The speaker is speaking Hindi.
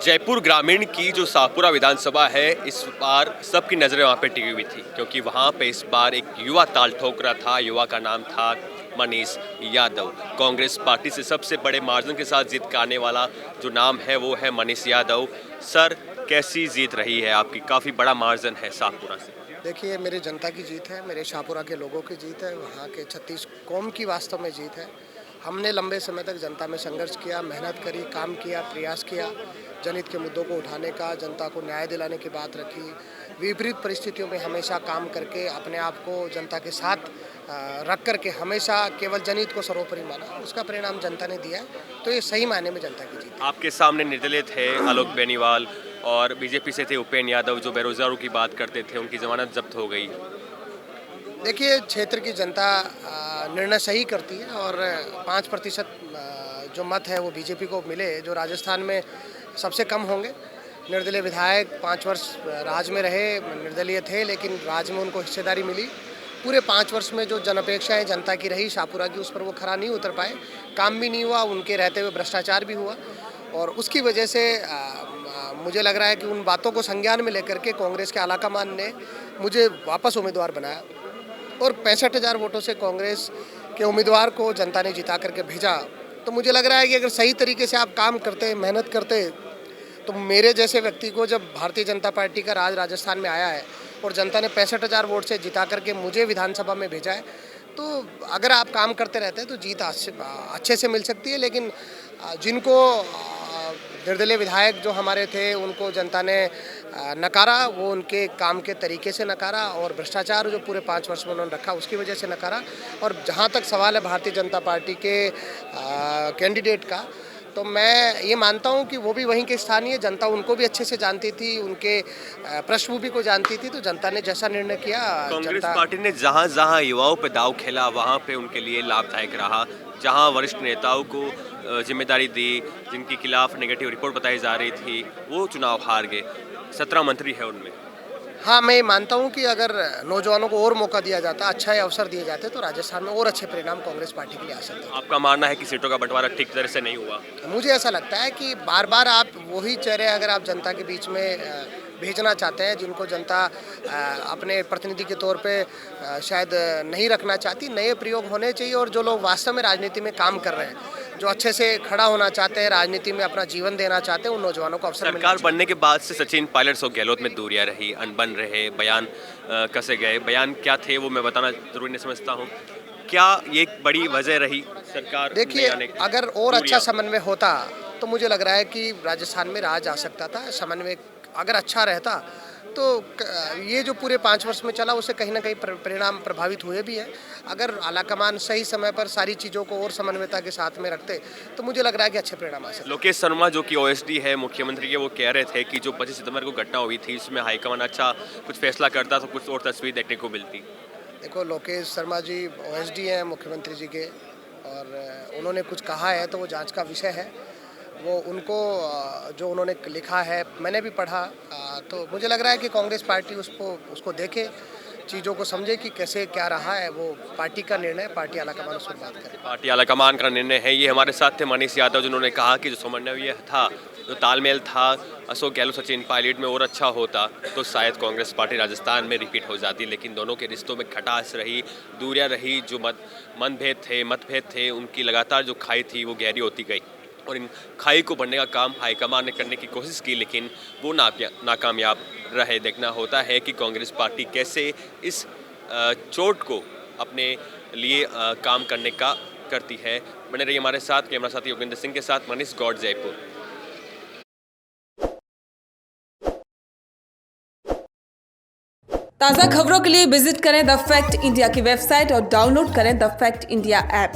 जयपुर ग्रामीण की जो शाहपुरा विधानसभा है, इस बार सबकी नज़रें वहाँ पे टिकी हुई थी क्योंकि वहाँ पे इस बार एक युवा ताल ठोक रहा था। युवा का नाम था मनीष यादव। कांग्रेस पार्टी से सबसे बड़े मार्जिन के साथ जीत का आने वाला जो नाम है वो है मनीष यादव। सर, कैसी जीत रही है आपकी? काफ़ी बड़ा मार्जिन है शाहपुरा से। देखिए, मेरी जनता की जीत है, मेरे शाहपुरा के लोगों की जीत है, वहाँ के 36 कौम की वास्तव में जीत है। हमने लंबे समय तक जनता में संघर्ष किया, मेहनत करी, काम किया, प्रयास किया, जनहित के मुद्दों को उठाने का, जनता को न्याय दिलाने की बात रखी। विपरीत परिस्थितियों में हमेशा काम करके अपने आप को जनता के साथ रख करके हमेशा केवल जनहित को सर्वोपरि माना। उसका परिणाम जनता ने दिया है, तो ये सही मायने में जनता की जीत है। आपके सामने निर्दलीय थे आलोक बेनीवाल और बीजेपी से थे उपेंद्र यादव जो बेरोजगारों की बात करते थे, उनकी जमानत जब्त हो गई। देखिए, क्षेत्र की जनता निर्णय सही करती है और 5% जो मत है वो बीजेपी को मिले, जो राजस्थान में सबसे कम होंगे। निर्दलीय विधायक 5 वर्ष राज में रहे, निर्दलीय थे, लेकिन राज में उनको हिस्सेदारी मिली। पूरे 5 वर्ष में जो जनअपेक्षाएं जनता की रही शाहपुरा की, उस पर वो खरा नहीं उतर पाए, काम भी नहीं हुआ, उनके रहते हुए भ्रष्टाचार भी हुआ और उसकी वजह से मुझे लग रहा है कि उन बातों को संज्ञान में लेकर के कांग्रेस के आलाकमान ने मुझे वापस उम्मीदवार बनाया और 65,000 वोटों से कांग्रेस के उम्मीदवार को जनता ने जिता करके भेजा। तो मुझे लग रहा है कि अगर सही तरीके से आप काम करते, मेहनत करते, तो मेरे जैसे व्यक्ति को जब भारतीय जनता पार्टी का राज राजस्थान में आया है और जनता ने 65,000 वोट से जिता करके मुझे विधानसभा में भेजा है, तो अगर आप काम करते रहते हैं तो जीत अच्छे से मिल सकती है। लेकिन जिनको निर्दलीय विधायक जो हमारे थे उनको जनता ने नकारा, वो उनके काम के तरीके से नकारा और भ्रष्टाचार जो पूरे 5 वर्ष में उन्होंने रखा उसकी वजह से नकारा। और जहाँ तक सवाल है भारतीय जनता पार्टी के कैंडिडेट का, तो मैं ये मानता हूँ कि वो भी वहीं के स्थानीय, जनता उनको भी अच्छे से जानती थी, उनके पृष्ठभूमि को जानती थी, तो जनता ने जैसा निर्णय किया। कांग्रेस पार्टी ने जहां जहां युवाओं पर दाव खेला वहां पे उनके लिए लाभदायक रहा। जहां वरिष्ठ नेताओं को जिम्मेदारी दी, जिनके खिलाफ नेगेटिव रिपोर्ट बताई जा रही थी, वो चुनाव हार गए। 17 मंत्री है उनमें। हाँ, मैं मानता हूँ कि अगर नौजवानों को और मौका दिया जाता, अच्छा अवसर दिए जाते, तो राजस्थान में और अच्छे परिणाम कांग्रेस पार्टी के लिए आ सकते हैं। आपका मानना है कि सीटों का बंटवारा ठीक तरह से नहीं हुआ? मुझे ऐसा लगता है कि बार बार आप वही चेहरे अगर आप जनता के बीच में भेजना चाहते हैं, जिनको जनता अपने प्रतिनिधि के तौर पे शायद नहीं रखना चाहती, नए प्रयोग होने चाहिए। और जो लोग वास्तव में राजनीति में काम कर रहे हैं, जो अच्छे से खड़ा होना चाहते हैं, राजनीति में अपना जीवन देना चाहते हैं, उन नौजवानों को अवसर मिलना चाहिए। सरकार बनने के बाद से सचिन पायलट और गहलोत में दूरियां रही, अनबन रहे, बयान कसे गए। बयान क्या थे वो मैं बताना जरूरी नहीं समझता हूँ। क्या ये एक बड़ी वजह रही सरकार? देखिए, अगर और अच्छा समन्वय होता तो मुझे लग रहा है कि राजस्थान में राज आ सकता था। समन्वय अगर अच्छा रहता तो ये जो पूरे 5 वर्ष में चला उससे कहीं ना कहीं परिणाम प्रभावित हुए भी हैं। अगर आलाकमान सही समय पर सारी चीज़ों को और समन्वयता के साथ में रखते तो मुझे लग रहा है कि अच्छे परिणाम आ सकते। लोकेश शर्मा जो कि ओएसडी है मुख्यमंत्री के, वो कह रहे थे कि जो 25 सितंबर को घटना हुई थी उसमें हाईकमान अच्छा कुछ फैसला करता तो कुछ और तस्वीर देखने को मिलती। देखो, लोकेश शर्मा जी ओएसडी हैं मुख्यमंत्री जी के और उन्होंने कुछ कहा है तो वो जांच का विषय है। वो उनको जो उन्होंने लिखा है मैंने भी पढ़ा, तो मुझे लग रहा है कि कांग्रेस पार्टी उसको देखे, चीज़ों को समझे कि कैसे क्या रहा है। वो पार्टी का निर्णय, पार्टी आलाकमान उस पर बात करे। पार्टी आलाकमान का निर्णय है। ये हमारे साथ थे मनीष यादव जिन्होंने कहा कि जो समन्वय था, जो तालमेल था अशोक गहलोत सचिन पायलट में और अच्छा होता तो शायद कांग्रेस पार्टी राजस्थान में रिपीट हो जाती। लेकिन दोनों के रिश्तों में खटास रही, दूरियां रही, जो मतभेद थे, उनकी लगातार जो खाई थी वो गहरी होती गई और इन खाई को भरने का काम हाईकमान ने करने की कोशिश की, लेकिन वो नाकामयाब रहे। देखना होता है कि कांग्रेस पार्टी कैसे इस चोट को अपने लिए काम करने का करती है। बने रहिए हमारे साथ। कैमरा साथी योगेंद्र सिंह के साथ मनीष गौड़, जयपुर। ताज़ा खबरों के लिए विजिट करें द फैक्ट इंडिया की वेबसाइट और डाउनलोड करें द फैक्ट इंडिया ऐप।